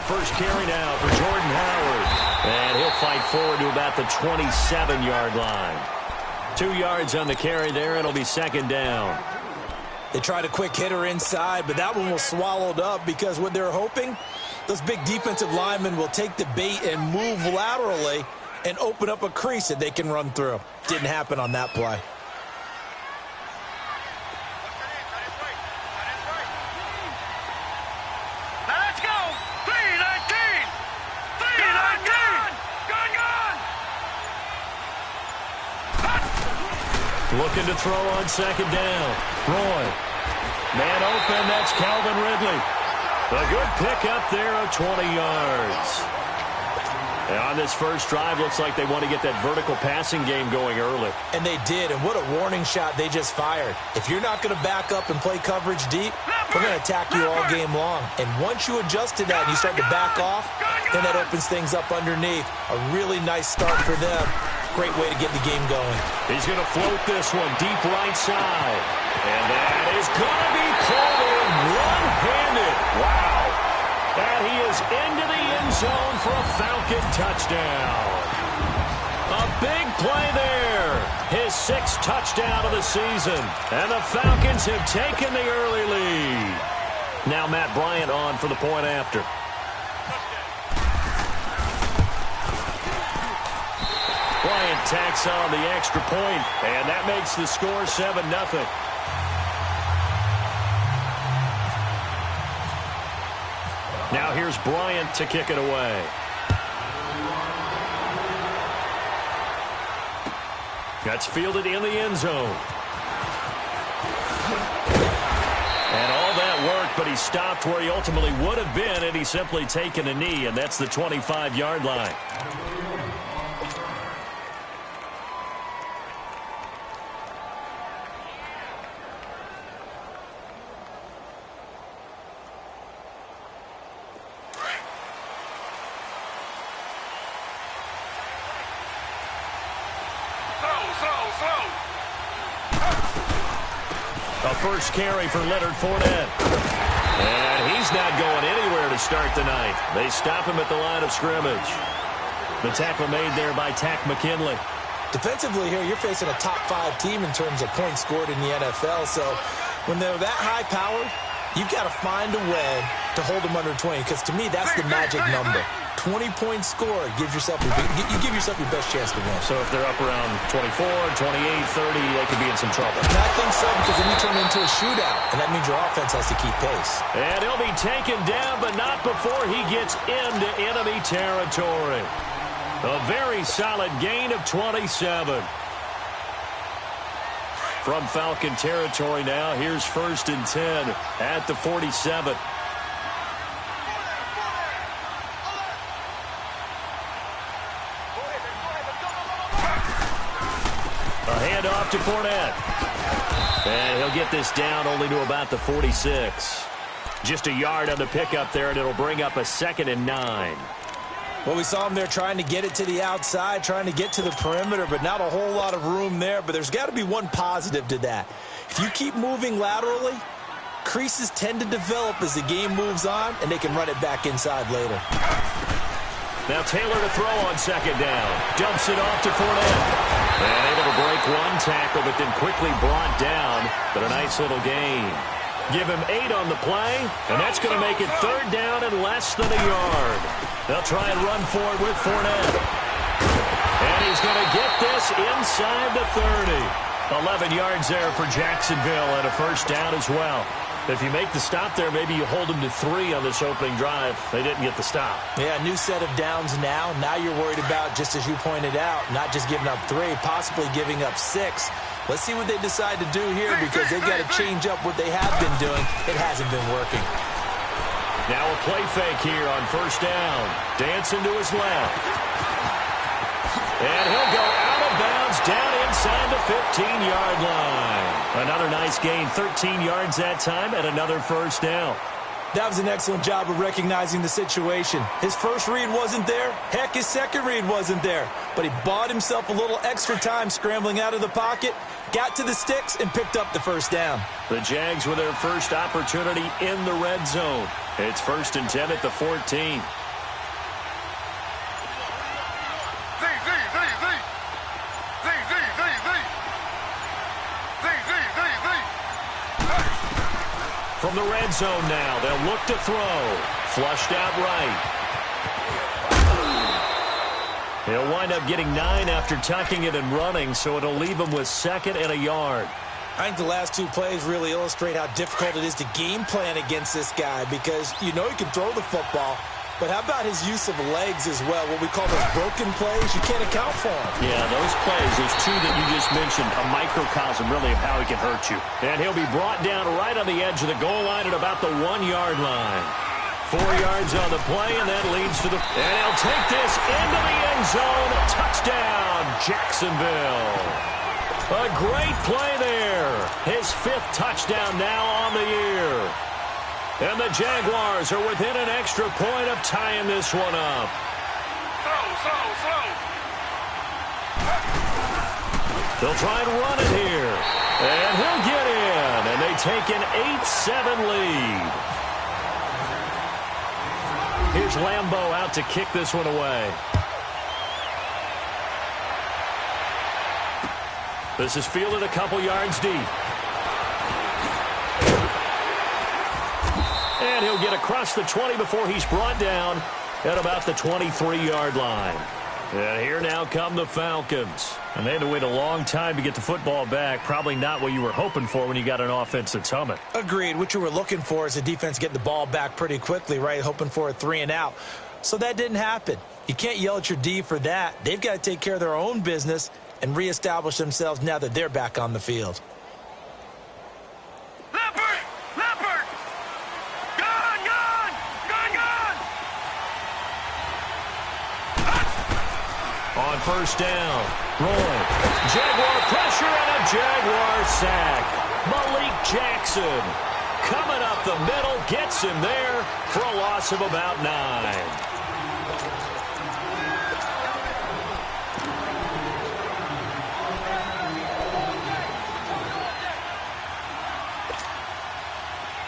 first carry now for Jordan Howard. And he'll fight forward to about the 27-yard line. 2 yards on the carry there. It'll be second down. They tried a quick hitter inside, but that one was swallowed up because what they're hoping, those big defensive linemen will take the bait and move laterally and open up a crease that they can run through. Didn't happen on that play. Let's go! 319! 319! Looking to throw on second down. Roy. Man open, that's Calvin Ridley. A good pickup there of 20 yards. And on this first drive, looks like they want to get that vertical passing game going early. And they did, and what a warning shot they just fired. If you're not going to back up and play coverage deep, we're going to attack you all game long. And once you adjust to that and you start to back off, then that opens things up underneath. A really nice start for them. Great way to get the game going. He's going to float this one deep right side. And that is going to be pulled in one-handed. Wow. And he is into the end zone for a Falcon touchdown. A big play there. His 6th touchdown of the season. And the Falcons have taken the early lead. Now Matt Bryant on for the point after. Bryant tacks on the extra point, and that makes the score 7-0. Now here's Bryant to kick it away. That's fielded in the end zone. And all that work, but he stopped where he ultimately would have been had he simply taken a knee, and that's the 25-yard line. A first carry for Leonard Fournette. And he's not going anywhere to start the night. They stop him at the line of scrimmage. The tackle made there by Tack McKinley. Defensively here, you're facing a top 5 team in terms of points scored in the NFL. So when they're that high powered, you've got to find a way to hold them under 20. Because to me, that's the magic number. 20-point score gives yourself you give yourself your best chance to win. So if they're up around 24, 28, 30, they could be in some trouble. And I think so, because then you turn into a shootout, and that means your offense has to keep pace. And he'll be taken down, but not before he gets into enemy territory. A very solid gain of 27. From Falcon territory now, here's 1st and 10 at the 47. A handoff to Fournette. And he'll get this down only to about the 46. Just a yard on the pickup there, and it'll bring up a 2nd and 9. Well, we saw him there trying to get it to the outside, trying to get to the perimeter, but not a whole lot of room there. But there's got to be one positive to that. If you keep moving laterally, creases tend to develop as the game moves on, and they can run it back inside later. Now Taylor to throw on second down. Dumps it off to Fournette. And able to break one tackle, but then quickly brought down. But a nice little gain. Give him 8 on the play, and that's going to make it 3rd down and less than a yard. They'll try and run for it with Fournette. And he's going to get this inside the 30. 11 yards there for Jacksonville and a 1st down as well. If you make the stop there, maybe you hold them to 3 on this opening drive. They didn't get the stop. Yeah, new set of downs now. Now you're worried about, just as you pointed out, not just giving up 3, possibly giving up 6. Let's see what they decide to do here, because they've got to change up what they have been doing. It hasn't been working. Now a play fake here on 1st down. Dancing to his left. And he'll go out of bounds down inside the 15-yard line. Another nice gain, 13 yards that time, and another 1st down. That was an excellent job of recognizing the situation. His first read wasn't there. Heck, his second read wasn't there. But he bought himself a little extra time scrambling out of the pocket, got to the sticks, and picked up the first down. The Jags with their first opportunity in the red zone. It's 1st and 10 at the 14. From the red zone now, they'll look to throw. Flushed out right. He'll wind up getting 9 after tucking it and running, so it'll leave him with 2nd and a yard. I think the last 2 plays really illustrate how difficult it is to game plan against this guy because you know he can throw the football, but how about his use of legs as well? What we call those broken plays, you can't account for them. Yeah, those plays, those 2 that you just mentioned, a microcosm really of how he can hurt you. And he'll be brought down right on the edge of the goal line at about the 1-yard line. 4 yards on the play, and that leads to the... And he'll take this into the end zone. Touchdown, Jacksonville. A great play there. His 5th touchdown now on the year. And the Jaguars are within an extra point of tying this one up. Slow. They'll try and run it here. And he'll get in. And they take an 8-7 lead. Here's Lambeau out to kick this one away. This is fielded a couple yards deep. And he'll get across the 20 before he's brought down at about the 23-yard line. And here now come the Falcons. And they had to wait a long time to get the football back. Probably not what you were hoping for when you got an offense that's humming. Agreed. What you were looking for is the defense getting the ball back pretty quickly, right? Hoping for a 3 and out. So that didn't happen. You can't yell at your D for that. They've got to take care of their own business and reestablish themselves now that they're back on the field. Leopard! Gone! On first down, Roy. Jaguar pressure and a Jaguar sack. Malik Jackson coming up the middle, gets him there for a loss of about 9.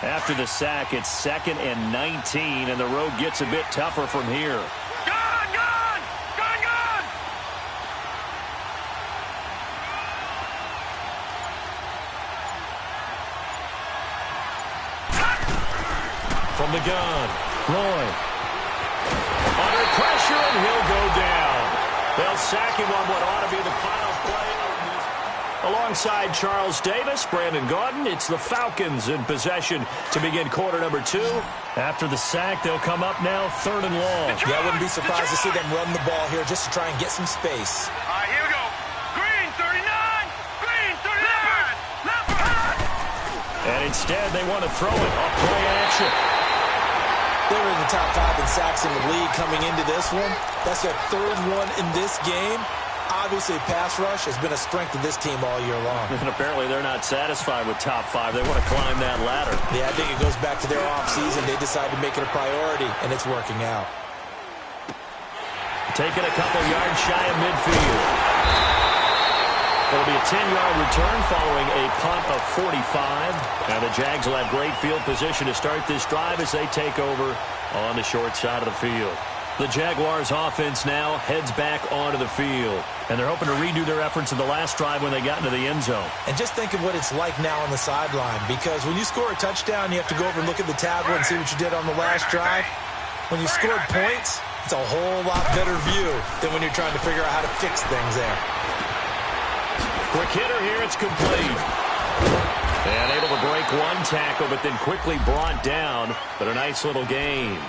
After the sack, it's 2nd and 19, and the road gets a bit tougher from here. Gone! From the gun, Roy. Under pressure, and he'll go down. They'll sack him on what ought to be the final play. Alongside Charles Davis, Brandon Gaudin, it's the Falcons in possession to begin quarter number 2. After the sack, they'll come up now 3rd and long. Yeah, I wouldn't be surprised to see them run the ball here just to try and get some space. All right, here we go. Green 39! Green 39! Leopard! And instead, they want to throw it off play action. They were in the top 5 in sacks in the league coming into this one. That's their 3rd one in this game. Obviously, pass rush has been a strength of this team all year long. And apparently they're not satisfied with top 5. They want to climb that ladder. Yeah, I think it goes back to their offseason. They decided to make it a priority, and it's working out. Taking a couple yards shy of midfield. It'll be a 10-yard return following a punt of 45. And the Jags will have great field position to start this drive as they take over on the short side of the field. The Jaguars offense now heads back onto the field. And they're hoping to redo their efforts in the last drive when they got into the end zone. And just think of what it's like now on the sideline. Because when you score a touchdown, you have to go over and look at the tablet and see what you did on the last drive. When you scored points, it's a whole lot better view than when you're trying to figure out how to fix things there. Quick hitter here, it's complete. And able to break one tackle, but then quickly brought down. But a nice little gain.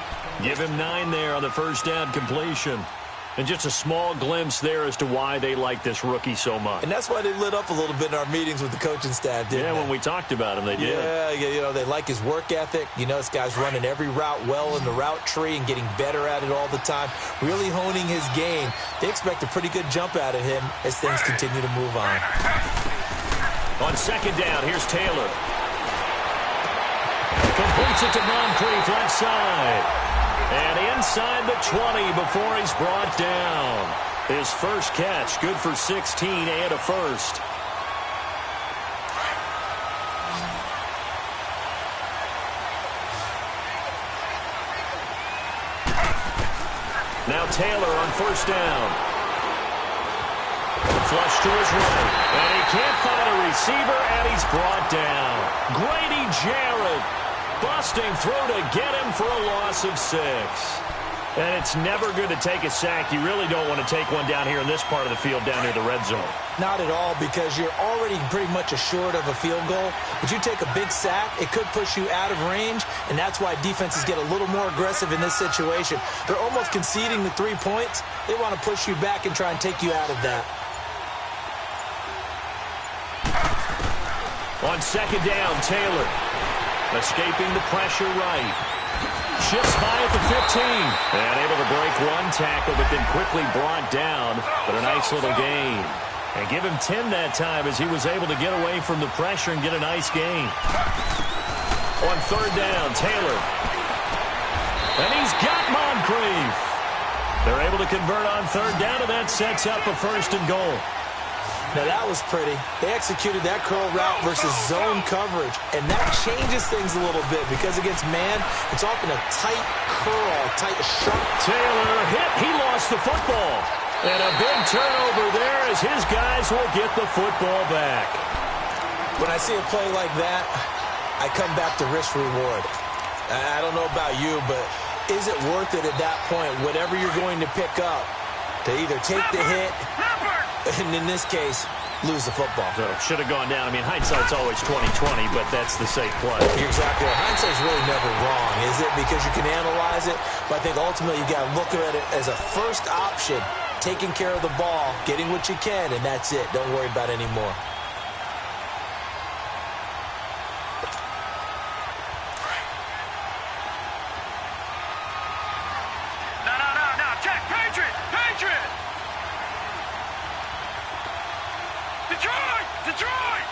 Give him 9 there on the first down completion. And just a small glimpse there as to why they like this rookie so much. And that's why they lit up a little bit in our meetings with the coaching staff, didn't they? Yeah, when we talked about him, they did. Yeah, you know, they like his work ethic. You know, this guy's running every route well in the route tree and getting better at it all the time, really honing his game. They expect a pretty good jump out of him as things continue to move on. On second down, here's Taylor. Completes it to Moncrief, left side. And inside the 20 before he's brought down. His first catch, good for 16 and a first. Now Taylor on first down. Flush to his right. And he can't find a receiver, and he's brought down. Grady Jarrett busting through to get him for a loss of 6. And it's never good to take a sack. You really don't want to take one down here in this part of the field down near the red zone. Not at all, because you're already pretty much assured of a field goal. But you take a big sack, it could push you out of range, and that's why defenses get a little more aggressive in this situation. They're almost conceding the 3 points. They want to push you back and try and take you out of that. On second down, Taylor escaping the pressure right. Shifts by at the 15. And able to break one tackle, but then quickly brought down. But a nice little gain. And give him 10 that time as he was able to get away from the pressure and get a nice gain. On third down, Taylor. And he's got Moncrief. They're able to convert on third down, and that sets up a first and goal. Now, that was pretty. They executed that curl route versus zone coverage, and that changes things a little bit because against man, it's often a tight curl, tight, sharp. Taylor hit. He lost the football. And a big turnover there as his guys will get the football back. When I see a play like that, I come back to risk-reward. I don't know about you, but is it worth it at that point, whatever you're going to pick up, to either take the hit, and in this case, lose the football? So should have gone down. I mean, hindsight's always 20/20, but that's the safe play. You're exactly right. Hindsight's really never wrong, is it? Because you can analyze it, but I think ultimately you got to look at it as a first option, taking care of the ball, getting what you can, and that's it. Don't worry about any more. No. Check. Patriot. Detroit!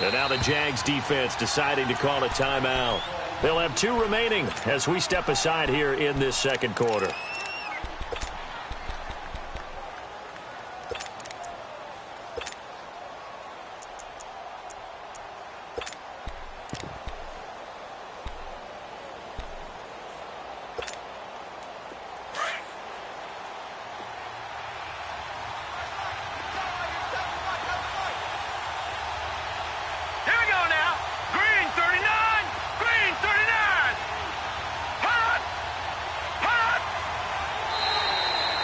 And now the Jags defense deciding to call a timeout. They'll have 2 remaining as we step aside here in this second quarter.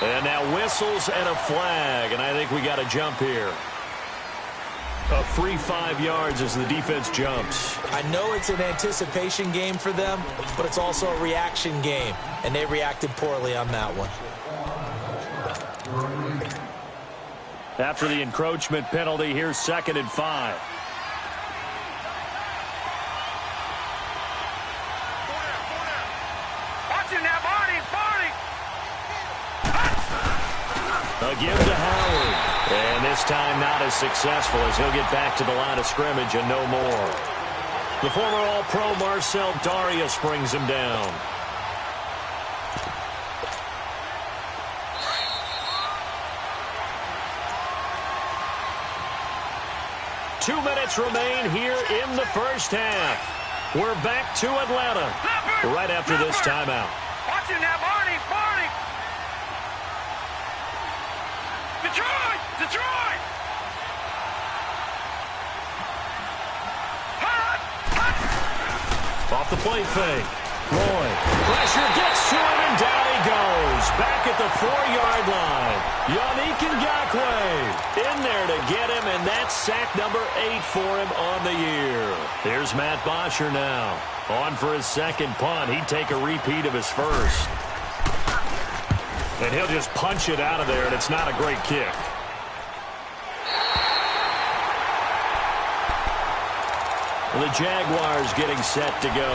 And now whistles and a flag, and I think we got a jump here. A free 5 yards as the defense jumps. I know it's an anticipation game for them, but it's also a reaction game, and they reacted poorly on that one. After the encroachment penalty, here's 2nd and 5. Again to Howard. And this time not as successful as he'll get back to the line of scrimmage and no more. The former All-Pro Marcel Darius brings him down. Two minutes remain here in the first half. We're back to Atlanta right after this timeout. Watch it now, Barney! Detroit! Off the play fake. Roy. Pressure gets to him, and down he goes. Back at the 4-yard line. Yannick Ngakoue in there to get him, and that's sack number 8 for him on the year. Here's Matt Bosher now. On for his second punt. He'd take a repeat of his first. And he'll just punch it out of there, and it's not a great kick. The Jaguars getting set to go.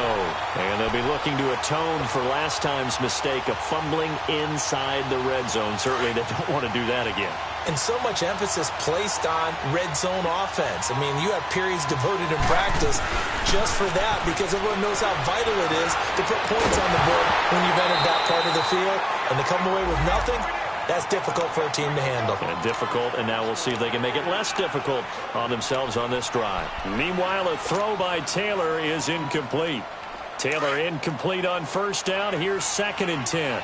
And they'll be looking to atone for last time's mistake of fumbling inside the red zone. Certainly they don't want to do that again. And so much emphasis placed on red zone offense. I mean, you have periods devoted in practice just for that because everyone knows how vital it is to put points on the board when you've entered that part of the field. And to come away with nothing, that's difficult for a team to handle. And difficult, and now we'll see if they can make it less difficult on themselves on this drive. Meanwhile, a throw by Taylor is incomplete. Taylor incomplete on first down. Here's 2nd and 10.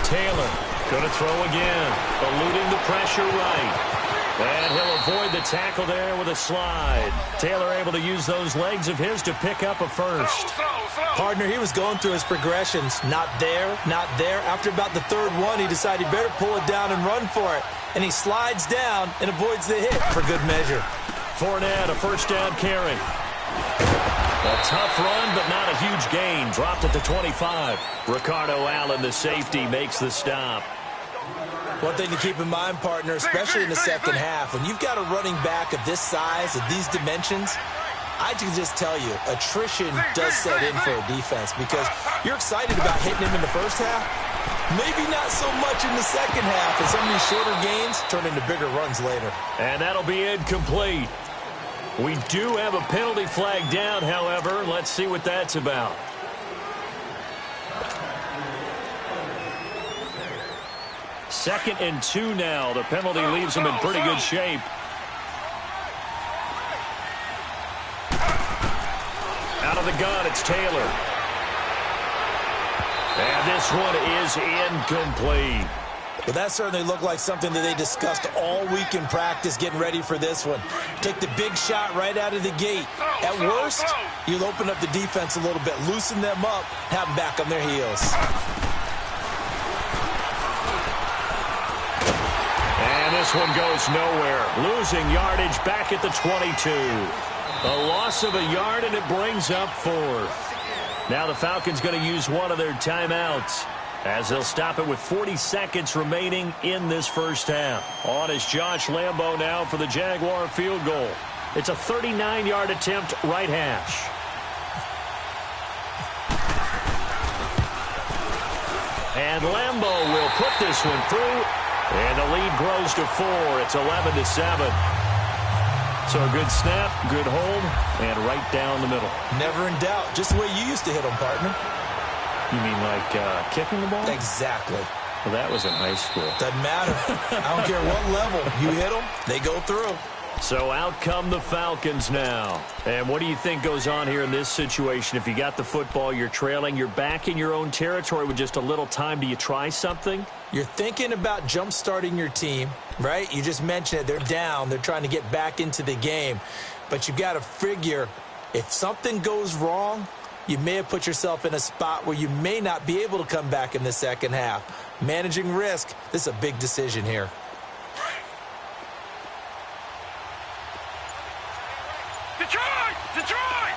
Taylor going to throw again, eluding the pressure right. And he'll avoid the tackle there with a slide. Taylor able to use those legs of his to pick up a first. Partner, he was going through his progressions. Not there, not there. After about the third one, he decided he better pull it down and run for it. And he slides down and avoids the hit for good measure. Fournette, a first down carry. A tough run, but not a huge gain. Dropped at the 25. Ricardo Allen, the safety, makes the stop. One thing to keep in mind, partner, especially in the second half, when you've got a running back of this size, of these dimensions, I can just tell you, attrition does set in for a defense because you're excited about hitting him in the first half. Maybe not so much in the second half, and some of these shorter gains turn into bigger runs later. And that'll be incomplete. We do have a penalty flag down, however. Let's see what that's about. Second and 2 now. The penalty leaves him in pretty good shape. Out of the gun, it's Taylor. And this one is incomplete. Well, that certainly looked like something that they discussed all week in practice getting ready for this one. Take the big shot right out of the gate. At worst, you'll open up the defense a little bit, loosen them up, have them back on their heels. And this one goes nowhere. Losing yardage back at the 22. A loss of a yard, and it brings up 4th. Now the Falcons going to use one of their timeouts as they'll stop it with 40 seconds remaining in this first half. On is Josh Lambo now for the Jaguar field goal. It's a 39-yard attempt, right hash. And Lambo will put this one through, and the lead grows to 4. It's 11-7. So a good snap, good hold, and right down the middle. Never in doubt. Just the way you used to hit them, partner. You mean like kicking the ball? Exactly. Well, that was in high school. Doesn't matter. I don't care what level. You hit them, they go through. So out come the Falcons now. And what do you think goes on here in this situation? If you got the football, you're trailing, you're back in your own territory with just a little time. Do you try something? You're thinking about jump-starting your team, right? You just mentioned it. They're down. They're trying to get back into the game. But you've got to figure if something goes wrong, you may have put yourself in a spot where you may not be able to come back in the second half. Managing risk, this is a big decision here. Detroit! Detroit!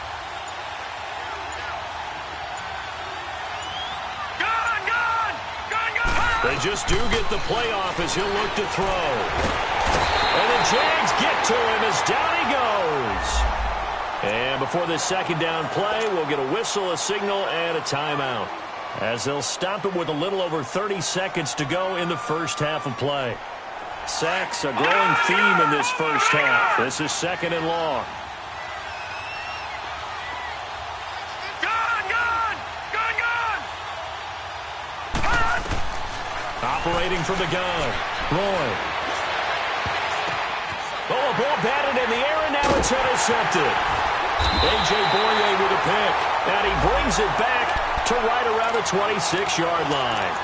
Gun! Gun! Gun! Gun! They just do get the playoff as he'll look to throw. And the Jags get to him as down he goes. And before this second down play, we'll get a whistle, a signal, and a timeout, as they'll stop it with a little over 30 seconds to go in the first half of play. Sacks, a growing theme in this first half. This is 2nd and long. Gun! Gun! Gun! Gun! Operating from the gun, Roy. Oh, a ball batted in the air, and now it's intercepted. A.J. Boye with a pick, and he brings it back to right around the 26-yard line.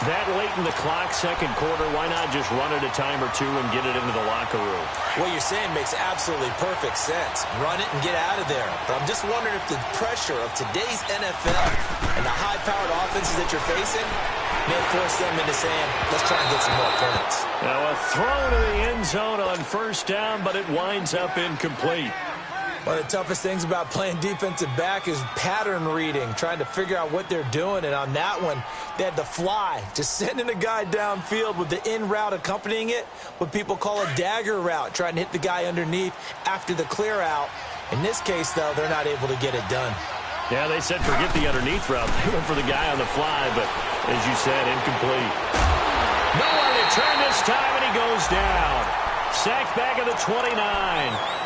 That late in the clock, second quarter, why not just run it a time or two and get it into the locker room? What you're saying makes absolutely perfect sense. Run it and get out of there. But I'm just wondering if the pressure of today's NFL and the high-powered offenses that you're facing may force them into saying, let's try and get some more points. Now a throw to the end zone on first down, but it winds up incomplete. One of the toughest things about playing defensive back is pattern reading, trying to figure out what they're doing. And on that one, they had the fly, just sending a guy downfield with the in route accompanying it, what people call a dagger route, trying to hit the guy underneath after the clear out. In this case, though, they're not able to get it done. Yeah, they said forget the underneath route. They went for the guy on the fly, but as you said, incomplete. Nowhere to turn this time, and he goes down. Sacked back at the 29.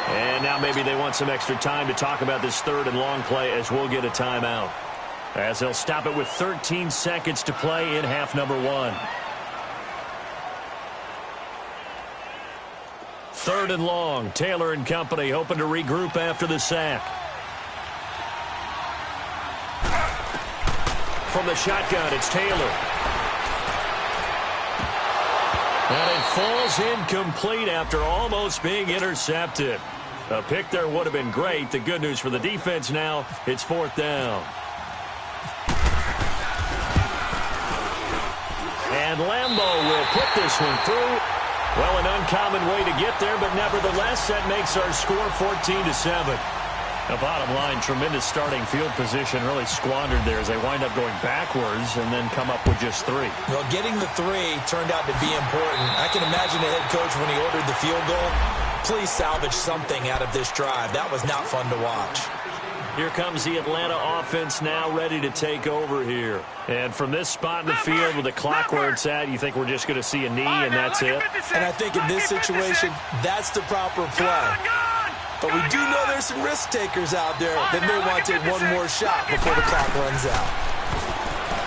And now maybe they want some extra time to talk about this third and long play as we'll get a timeout. As they'll stop it with 13 seconds to play in half number 1. Third and long. Taylor and company hoping to regroup after the sack. From the shotgun, it's Taylor. And it falls incomplete after almost being intercepted. A pick there would have been great. The good news for the defense now, it's 4th down. And Lambeau will put this one through. Well, an uncommon way to get there, but nevertheless, that makes our score 14-7. The bottom line, tremendous starting field position, really squandered there as they wind up going backwards and then come up with just 3. Well, getting the 3 turned out to be important. I can imagine the head coach when he ordered the field goal. Please salvage something out of this drive. That was not fun to watch. Here comes the Atlanta offense now ready to take over here. And from this spot in the field with the clock where it's at, you think we're just going to see a knee and that's it? And I think in this situation, that's the proper play. But we do know there's some risk takers out there that may want to take one more shot before the clock runs out.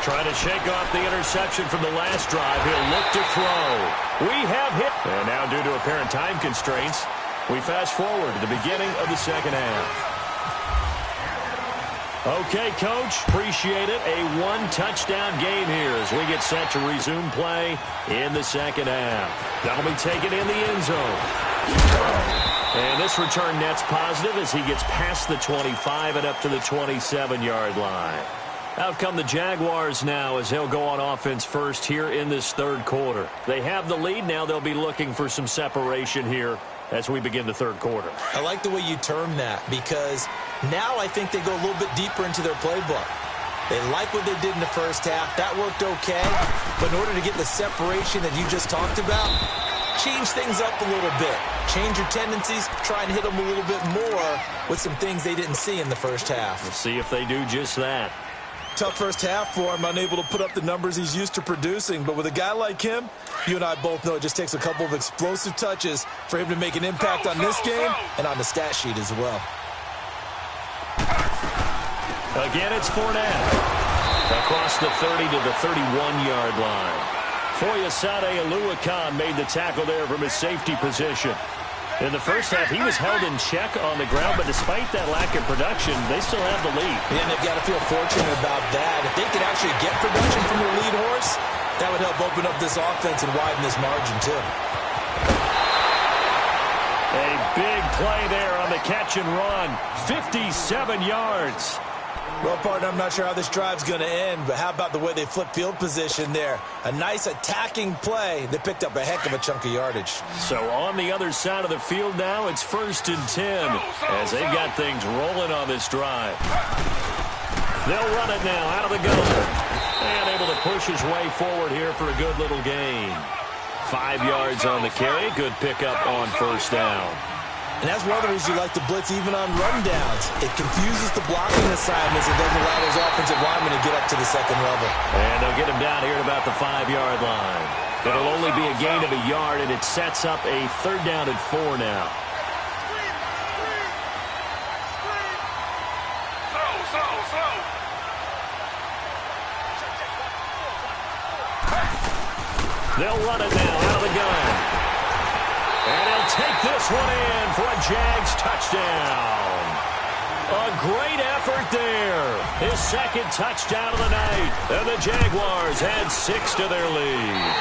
Trying to shake off the interception from the last drive. He'll look to throw. We have hit. And now due to apparent time constraints, we fast forward to the beginning of the second half. Okay, Coach, appreciate it. A one-touchdown game here as we get set to resume play in the second half. That'll be taken in the end zone. And this return net's positive as he gets past the 25 and up to the 27-yard line. Out come the Jaguars now as they'll go on offense first here in this third quarter. They have the lead. Now they'll be looking for some separation here as we begin the third quarter. I like the way you term that because now I think they go a little bit deeper into their playbook. They like what they did in the first half. That worked okay. But in order to get the separation that you just talked about, change things up a little bit. Change your tendencies. Try and hit them a little bit more with some things they didn't see in the first half. We'll see if they do just that. Tough first half for him, unable to put up the numbers he's used to producing. But with a guy like him, you and I both know it just takes a couple of explosive touches for him to make an impact on this game and on the stat sheet as well. Again, it's Fournette. Across the 30 to the 31-yard line. Foyesade Aluakan made the tackle there from his safety position. In the first half, he was held in check on the ground, but despite that lack of production, they still have the lead. And they've got to feel fortunate about that. If they could actually get production from their lead horse, that would help open up this offense and widen this margin, too. A big play there on the catch and run. 57 yards. Well, partner, I'm not sure how this drive's going to end, but how about the way they flip field position there? A nice attacking play. They picked up a heck of a chunk of yardage. So on the other side of the field now, it's 1st and 10 as they've got things rolling on this drive. They'll run it now out of the gun. And able to push his way forward here for a good little gain. 5 yards on the carry. Good pickup on 1st down. And that's one of the reasons you like to blitz even on rundowns. It confuses the blocking assignments and doesn't allow those offensive linemen to get up to the second level. And they'll get him down here at about the 5-yard line. It'll only be a gain of a yard, and it sets up a 3rd down and 4 now. They'll run it now out of the gun. And he'll take this one in for a Jags touchdown. A great effort there. His 2nd touchdown of the night. And the Jaguars add 6 to their lead.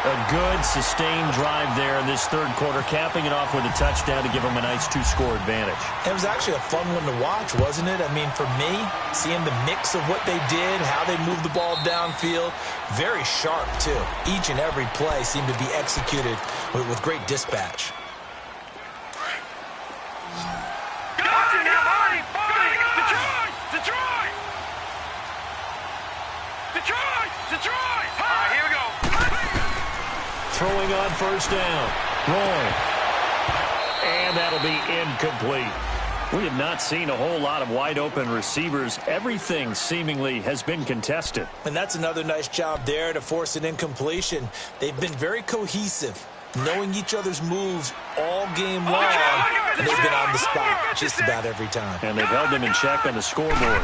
A good, sustained drive there in this third quarter, capping it off with a touchdown to give them a nice 2-score advantage. It was actually a fun one to watch, wasn't it? I mean, for me, seeing the mix of what they did, how they moved the ball downfield, very sharp, too. Each and every play seemed to be executed with great dispatch. throwing on first down. Roy. And that'll be incomplete. We have not seen a whole lot of wide-open receivers. Everything seemingly has been contested. And that's another nice job there to force an incompletion. They've been very cohesive, knowing each other's moves all game long, and they've been on the spot just about every time. And they've held them in check on the scoreboard.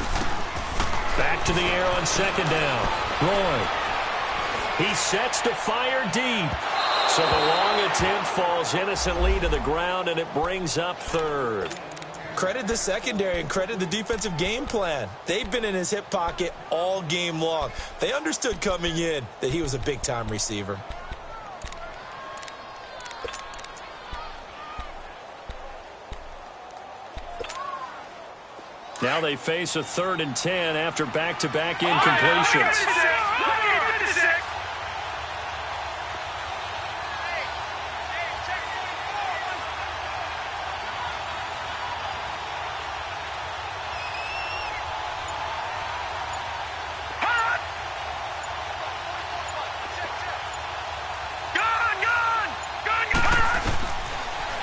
Back to the air on second down. Roy. He sets to fire deep. So the long attempt falls innocently to the ground, and it brings up third. Credit the secondary and credit the defensive game plan. They've been in his hip pocket all game long. They understood coming in that he was a big-time receiver. Now they face a 3rd and 10 after back-to-back incompletions.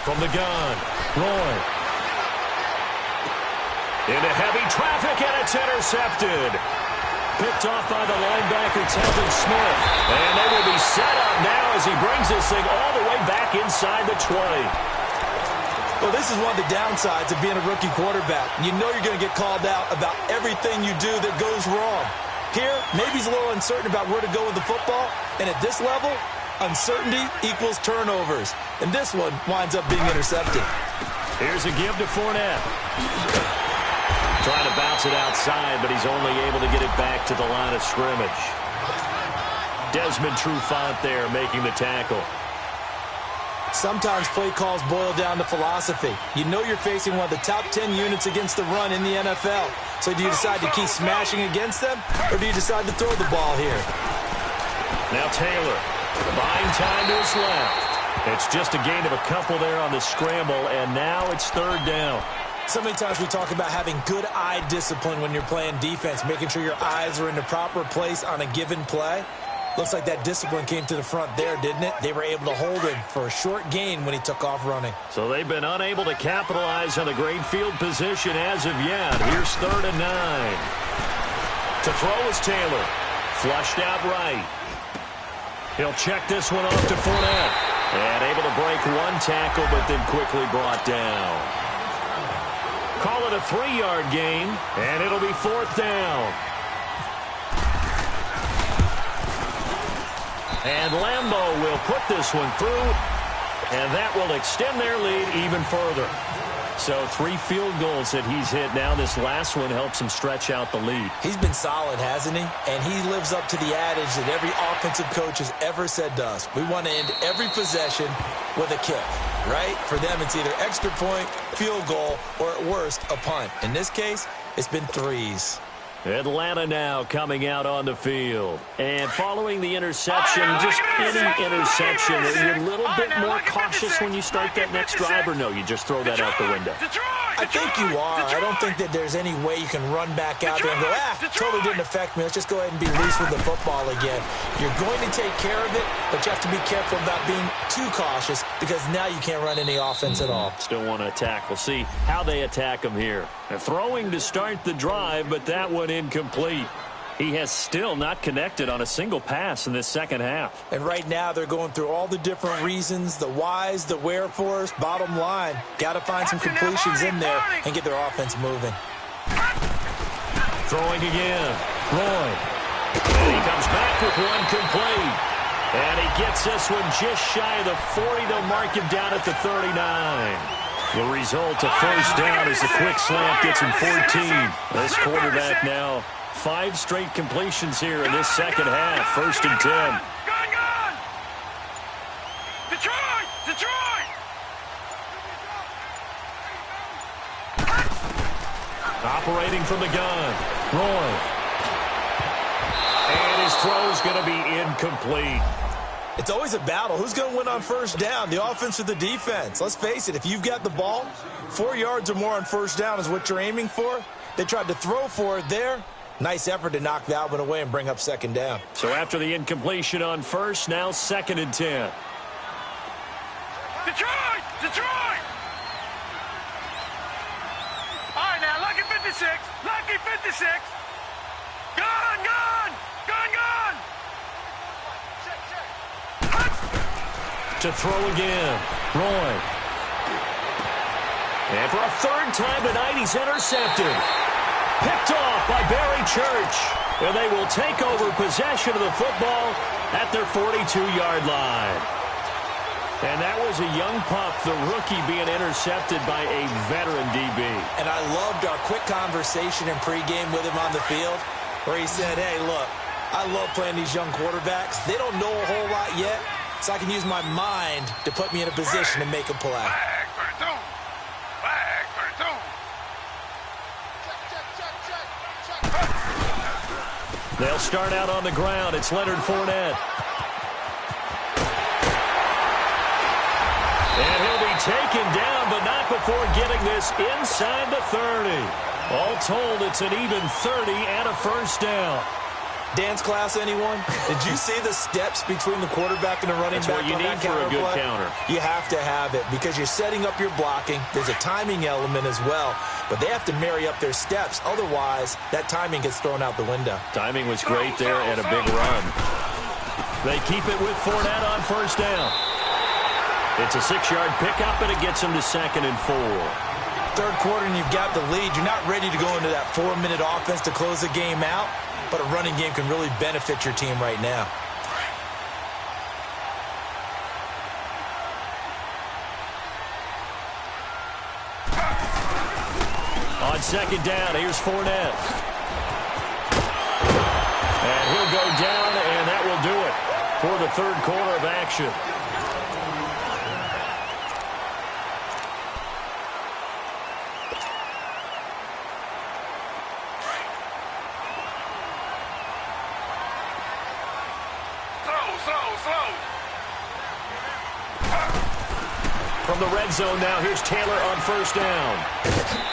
From the gun, Roy. Into heavy traffic, and it's intercepted. Picked off by the linebacker, Telvin Smith. And they will be set up now as he brings this thing all the way back inside the 20. Well, this is one of the downsides of being a rookie quarterback. You know you're going to get called out about everything you do that goes wrong. Here, maybe he's a little uncertain about where to go with the football. And at this level, uncertainty equals turnovers. And this one winds up being intercepted. Here's a give to Fournette. Trying to bounce it outside, but he's only able to get it back to the line of scrimmage. Desmond Trufant there making the tackle. Sometimes play calls boil down to philosophy. You know you're facing one of the top 10 units against the run in the NFL. So do you decide to keep smashing against them, or do you decide to throw the ball here? Now Taylor, buying time to his left. It's just a gain of a couple there on the scramble, and now it's 3rd down. So many times we talk about having good eye discipline when you're playing defense, making sure your eyes are in the proper place on a given play. Looks like that discipline came to the front there, didn't it? They were able to hold him for a short gain when he took off running. So they've been unable to capitalize on a great field position as of yet. Here's 3rd and 9. To throw is Taylor. Flushed out right. He'll check this one off to Fournette. And able to break one tackle, but then quickly brought down. Call it a 3-yard gain, and it'll be 4th down. And Lambeau will put this one through, and that will extend their lead even further. So 3 field goals that he's hit now. This last one helps him stretch out the lead. He's been solid, hasn't he? And he lives up to the adage that every offensive coach has ever said to us. We want to end every possession with a kick, right? For them, it's either extra point, field goal, or at worst, a punt. In this case, it's been 3s. Atlanta now coming out on the field. And following the interception, just any interception, are you a little bit more cautious when you start that next drive, or no, you just throw that out the window? I think you are. I don't think that there's any way you can run back out there and go, totally didn't affect me. Let's just go ahead and be loose with the football again. You're going to take care of it, but you have to be careful about being too cautious because now you can't run any offense at all. Still want to attack. We'll see how they attack him here. They're throwing to start the drive, but that one incomplete. He has still not connected on a single pass in this second half. And right now they're going through all the different reasons, the whys, the wherefores. Bottom line, got to find some completions in there and get their offense moving. Throwing again. Roy. And he comes back with one complete. And he gets this one just shy of the 40. They'll mark him down at the 39. The result, a first down as the quick slant gets him 14. This quarterback now 5 straight completions here in this second half. 1st and 10. Gun! Detroit! Operating from the gun. Roy. And his throw's going to be incomplete. It's always a battle. Who's going to win on first down, the offense or the defense? Let's face it, if you've got the ball, 4 yards or more on first down is what you're aiming for. They tried to throw for it there, Nice effort to knock that one away and bring up second down. So after the incompletion on first, now 2nd and 10. Detroit! Detroit! All right, now, lucky 56. Lucky 56. Gun, gun! Gun, gun! To throw again. Roy. And for a 3rd time tonight, he's intercepted. Picked off by Barry Church. And they will take over possession of the football at their 42-yard line. And that was a young pup, the rookie, being intercepted by a veteran DB. And I loved our quick conversation in pregame with him on the field where he said, hey, look, I love playing these young quarterbacks. They don't know a whole lot yet, so I can use my mind to put me in a position to make a play. Flag for two. Flag for two. They'll start out on the ground. It's Leonard Fournette. And he'll be taken down, but not before getting this inside the 30. All told, it's an even 30 and a first down. Dance class, anyone? Did you see the steps between the quarterback and the running back? That's what you need for a good counter. You have to have it because you're setting up your blocking. There's a timing element as well, but they have to marry up their steps. Otherwise, that timing gets thrown out the window. Timing was great there and a big run. They keep it with Fournette on first down. It's a 6-yard pickup, and it gets them to 2nd and 4. Third quarter, and you've got the lead. You're not ready to go into that 4-minute offense to close the game out, but a running game can really benefit your team right now. On 2nd down, here's Fournette. And he'll go down, and that will do it for the 3rd quarter of action. From the red zone now, here's Taylor on first down.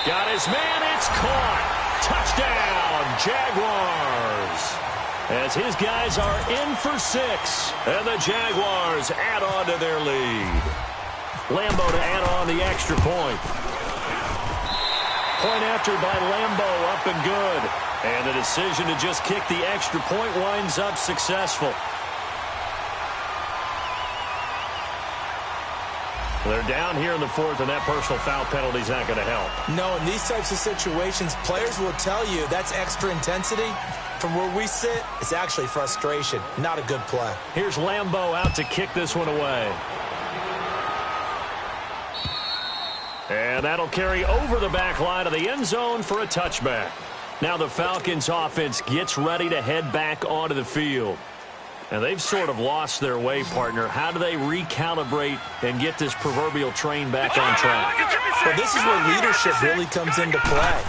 Got his man, it's caught. Touchdown, Jaguars. As his guys are in for 6, and the Jaguars add on to their lead. Lambo to add on the extra point. Point after by Lambo, up and good. And the decision to just kick the extra point winds up successful. They're down here in the 4th, and that personal foul penalty is not going to help. No, in these types of situations, players will tell you that's extra intensity. From where we sit, it's actually frustration, not a good play. Here's Lambo out to kick this one away. And that'll carry over the back line of the end zone for a touchback. Now the Falcons offense gets ready to head back onto the field. And they've sort of lost their way, partner. How do they recalibrate and get this proverbial train back on track? Well, this is where leadership really comes into play.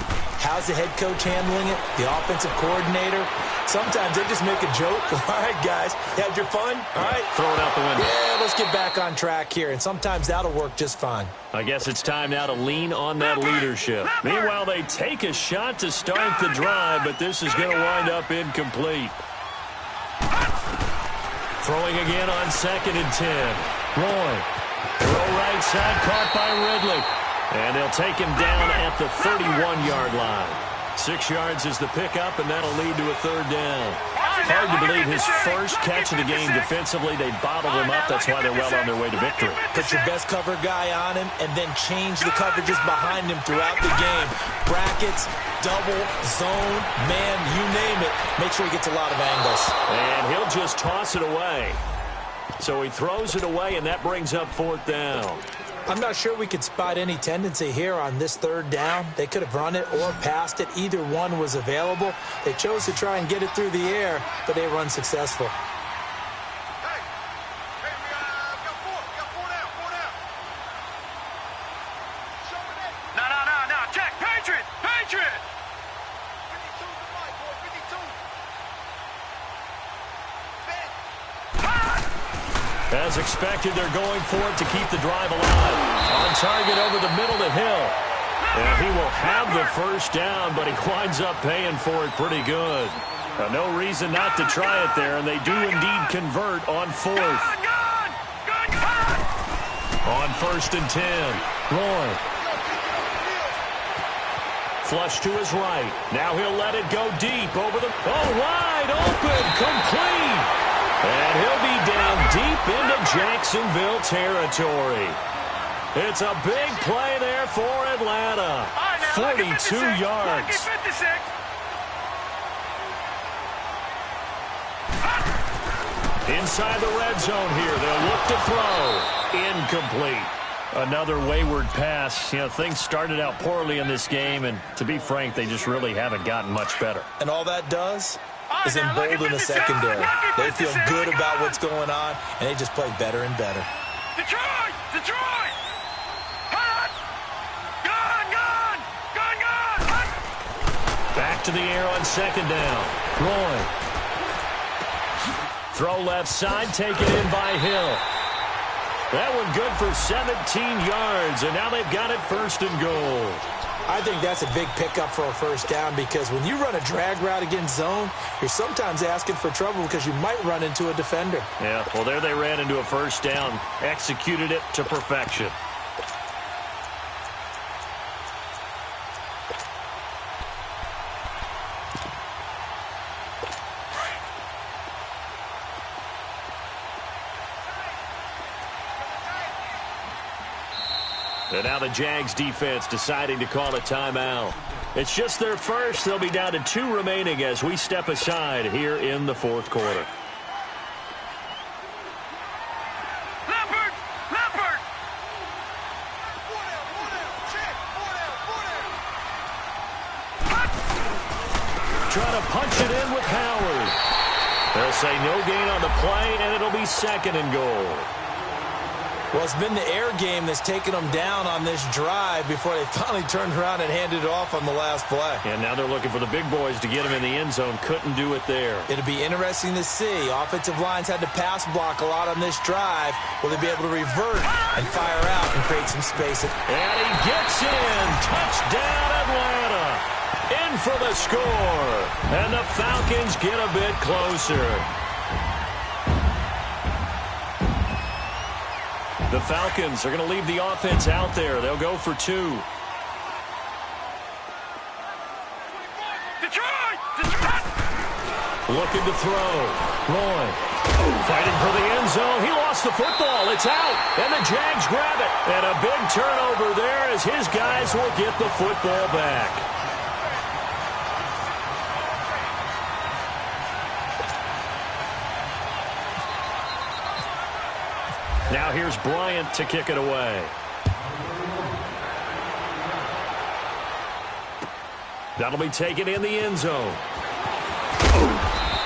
How's the head coach handling it? The offensive coordinator? Sometimes they just make a joke. All right, guys, had your fun? All right. Throw it out the window. Yeah, let's get back on track here. And sometimes that'll work just fine. I guess it's time now to lean on that leadership. Meanwhile, they take a shot to start the drive, but this is going to wind up incomplete. Throwing again on 2nd and 10. Roy. Throw right side, caught by Ridley. And they'll take him down at the 31-yard line. 6 yards is the pickup, and that'll lead to a 3rd down. Hard to believe his first catch of the game defensively. They bottled him up. That's why they're well on their way to victory. Put your best cover guy on him and then change the coverages behind him throughout the game. Brackets, double, zone, man, you name it. Make sure he gets a lot of angles. And he'll just toss it away. So he throws it away, and that brings up 4th down. I'm not sure we could spot any tendency here on this 3rd down. They could have run it or passed it. Either one was available. They chose to try and get it through the air, but they run successful. We got four down. No. Check. Patriot. 52 to the right, boy. 52. As expected, they're going for it to keep the drive alive. On target over the middle to Hill. And he will have the first down, but he winds up paying for it pretty good. No reason not to try it there, and they do indeed convert on fourth. On 1st and 10, Roy. Flush to his right. Now he'll let it go deep over the... Oh, wide open, complete. And he'll be down deep into Jacksonville territory. It's a big play there for Atlanta. 42 yards. Inside the red zone here. They'll look to throw. Incomplete. Another wayward pass. You know, things started out poorly in this game, and to be frank, they just really haven't gotten much better. And all that does is embolden the secondary. They feel good about what's going on, and they just play better and better. Detroit! Detroit! Hot! Gone! Back to the air on 2nd down. Roy. Throw left side, taken in by Hill. That one good for 17 yards, and now they've got it 1st and goal. I think that's a big pickup for a first down because when you run a drag route against zone, you're sometimes asking for trouble because you might run into a defender. Yeah, well, there they ran into a first down, executed it to perfection. And now the Jags defense deciding to call a timeout. It's just their first. They'll be down to 2 remaining as we step aside here in the 4th quarter. Leopard! Trying to punch it in with Howard. They'll say no gain on the play, and it'll be 2nd and goal. Well, it's been the air game that's taken them down on this drive before they finally turned around and handed it off on the last play. And now they're looking for the big boys to get them in the end zone. Couldn't do it there. It'll be interesting to see. Offensive lines had to pass block a lot on this drive. Will they be able to revert and fire out and create some space? And he gets in. Touchdown, Atlanta. In for the score. And the Falcons get a bit closer. The Falcons are going to leave the offense out there. They'll go for 2. Detroit! Looking to throw. Roy. Fighting for the end zone. He lost the football. It's out. And the Jags grab it. And a big turnover there as his guys will get the football back. Now here's Bryant to kick it away. That'll be taken in the end zone.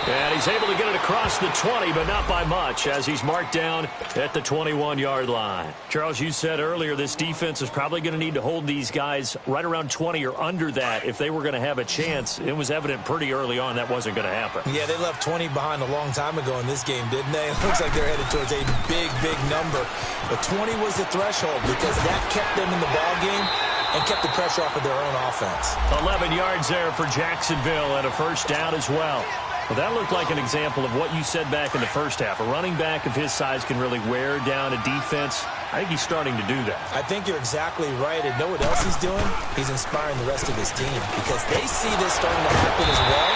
And he's able to get it across the 20, but not by much, as he's marked down at the 21-yard line. Charles, you said earlier this defense is probably going to need to hold these guys right around 20 or under that if they were going to have a chance. It was evident pretty early on that wasn't going to happen. Yeah, they left 20 behind a long time ago in this game, didn't they? It looks like they're headed towards a big, big number. But 20 was the threshold because that kept them in the ballgame and kept the pressure off of their own offense. 11 yards there for Jacksonville and a first down as well. Well, that looked like an example of what you said back in the first half. A running back of his size can really wear down a defense. I think he's starting to do that. I think you're exactly right. And know what else he's doing? He's inspiring the rest of his team because they see this starting to happen as well.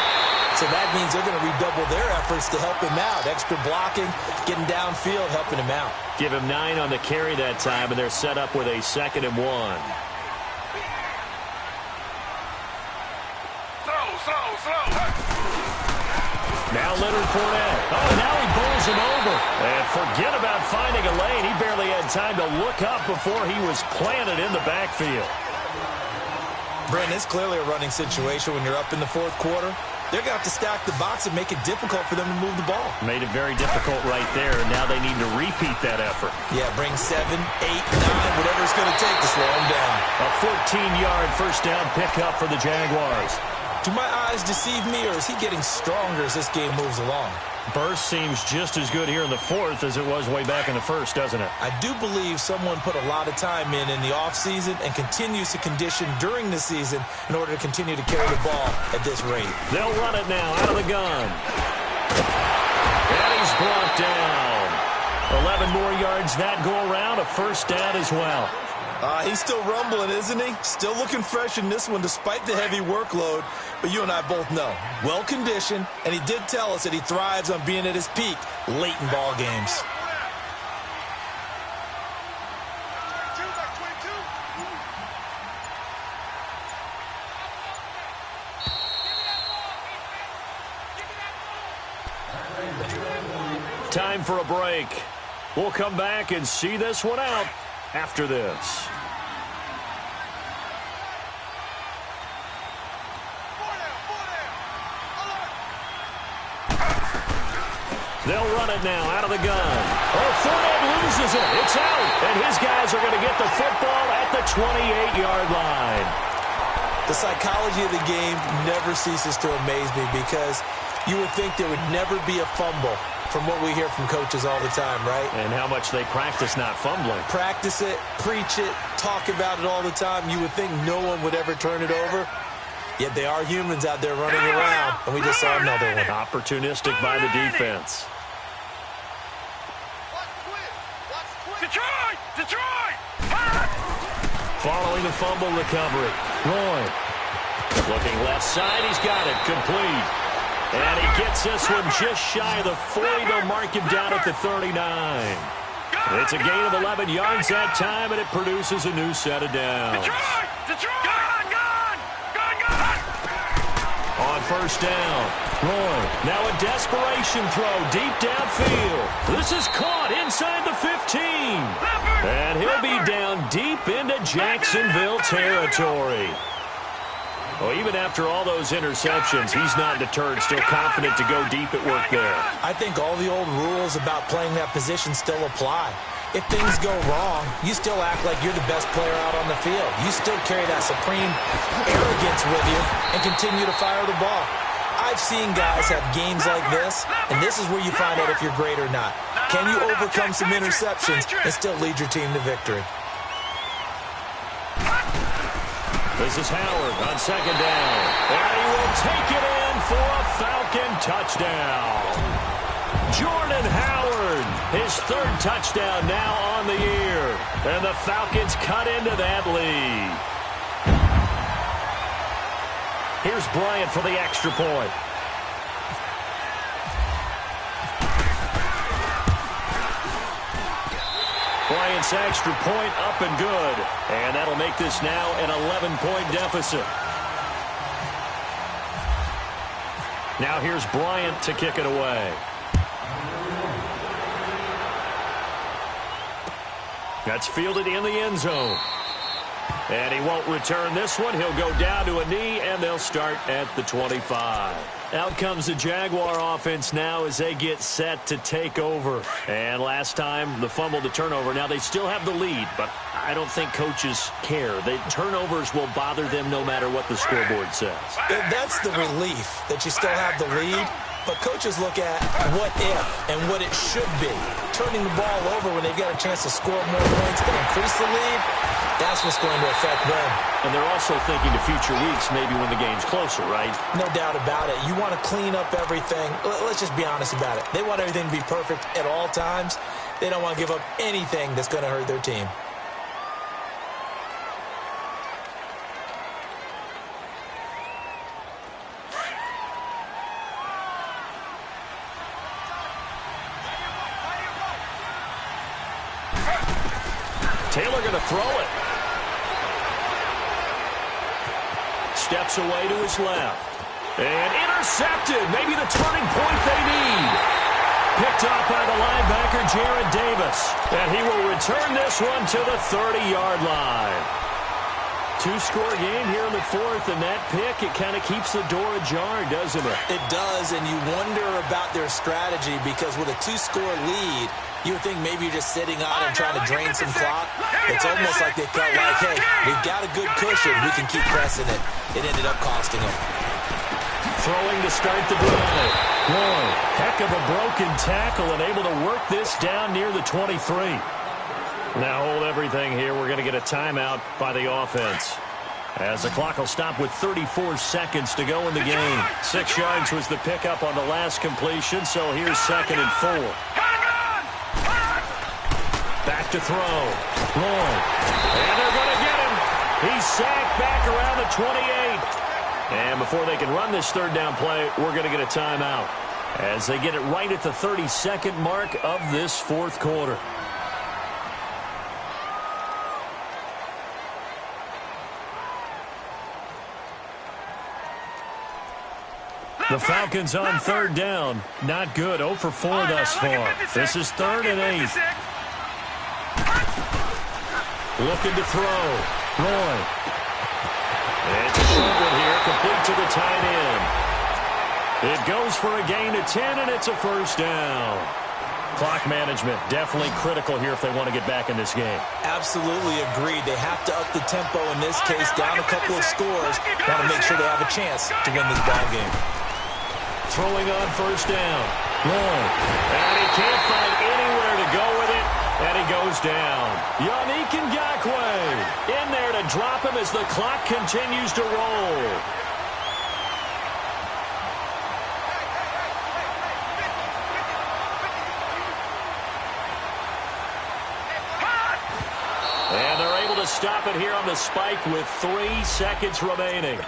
So that means they're going to redouble their efforts to help him out. Extra blocking, getting downfield, helping him out. Give him 9 on the carry that time, and they're set up with a 2nd and 1. Slow. Now Leonard Fournette. Oh, now he bowls him over. And forget about finding a lane. He barely had time to look up before he was planted in the backfield. Brent, it's clearly a running situation when you're up in the 4th quarter. They're going to have to stack the box and make it difficult for them to move the ball. Made it very difficult right there, and now they need to repeat that effort. Yeah, bring 7, 8, 9, whatever it's going to take to slow them down. A 14-yard first down pickup for the Jaguars. Do my eyes deceive me, or is he getting stronger as this game moves along? Burst seems just as good here in the fourth as it was way back in the first, doesn't it? I do believe someone put a lot of time in the offseason and continues to condition during the season in order to continue to carry the ball at this rate. They'll run it now out of the gun. And he's brought down. 11 more yards that go around, a first down as well. He's still rumbling, isn't he? Still looking fresh in this one despite the heavy workload. But you and I both know, well-conditioned, and he did tell us that he thrives on being at his peak late in ball games. Time for a break. We'll come back and see this one out after this. They'll run it now out of the gun. Oh, Fournette loses it. It's out. And his guys are going to get the football at the 28-yard line. The psychology of the game never ceases to amaze me because you would think there would never be a fumble from what we hear from coaches all the time, right? And how much they practice not fumbling. Practice it, preach it, talk about it all the time. You would think no one would ever turn it over. Yet they are humans out there running around, and we just saw another one. Opportunistic by the defense. Detroit! Detroit! Following the fumble recovery. Roy. Looking left side. He's got it. Complete. And he gets this one just shy of the 40. They'll mark him down at the 39. It's a gain of 11 yards that time, and it produces a new set of downs. Detroit! Detroit! Gone! Gone! Gone! Gone! On first down, Roy. Now a desperation throw deep downfield. This is caught inside the 15. And he'll be down deep into Jacksonville territory. Well, even after all those interceptions, he's not deterred, still confident to go deep at work there. I think all the old rules about playing that position still apply. If things go wrong, you still act like you're the best player out on the field. You still carry that supreme arrogance with you and continue to fire the ball. I've seen guys have games like this, and this is where you find out if you're great or not. Can you overcome some interceptions and still lead your team to victory? This is Howard on second down. And he will take it in for a Falcon touchdown. Jordan Howard, his third touchdown now on the year. And the Falcons cut into that lead. Here's Bryant for the extra point. Bryant's extra point up and good. And that'll make this now an 11-point deficit. Now here's Bryant to kick it away. That's fielded in the end zone. And he won't return this one. He'll go down to a knee, and they'll start at the 25. Out comes the Jaguar offense now as they get set to take over. And last time, the fumble to turnover. Now, they still have the lead, but I don't think coaches care. The turnovers will bother them no matter what the scoreboard says. That's the relief that you still have the lead. But coaches look at what if and what it should be. Turning the ball over when they've got a chance to score more points and increase the lead, that's what's going to affect them. And they're also thinking to future weeks, maybe when the game's closer, right? No doubt about it. You want to clean up everything. Let's just be honest about it. They want everything to be perfect at all times. They don't want to give up anything that's going to hurt their team. Taylor going to throw it. Steps away to his left. And intercepted. Maybe the turning point they need. Picked up by the linebacker, Jared Davis. And he will return this one to the 30-yard line. Two-score game here in the fourth, and that pick, it kind of keeps the door ajar, doesn't it? It does, and you wonder about their strategy because with a two-score lead, you would think maybe you're just sitting on and trying to drain some clock. It's almost like they felt like, hey, we've got a good cushion. We can keep pressing it. It ended up costing them. throwing to start the drive. Boy, heck of a broken tackle and able to work this down near the 23. Now hold everything here. We're going to get a timeout by the offense, as the clock will stop with 34 seconds to go in the game. 6 yards was the pickup on the last completion, so here's 2nd and 4. Back to throw. Long. And they're going to get him. He's sacked back around the 28. And before they can run this 3rd down play, we're going to get a timeout, as they get it right at the 32nd mark of this 4th quarter. The Falcons on 3rd down. Not good. 0 for 4 thus far. This is 3rd and 8. Looking to throw. Roy. It's a short one here, complete to the tight end. It goes for a gain of 10, and it's a 1st down. Clock management definitely critical here if they want to get back in this game. Absolutely agreed. They have to up the tempo in this case, down a couple of scores. Want to make sure they have a chance to win this ball game. Throwing on 1st down. Long. And he can't find anywhere to go with it. And he goes down. Yannick Ngakoue in there to drop him as the clock continues to roll. And they're able to stop it here on the spike with 3 seconds remaining.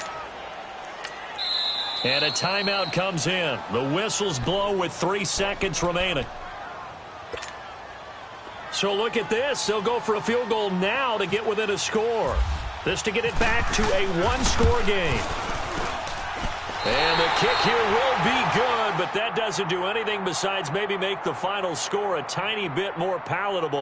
And a timeout comes in. The whistles blow with 3 seconds remaining. So look at this. They'll go for a field goal now to get within a score. This to get it back to a 1-score game. And the kick here will be good, but that doesn't do anything besides maybe make the final score a tiny bit more palatable.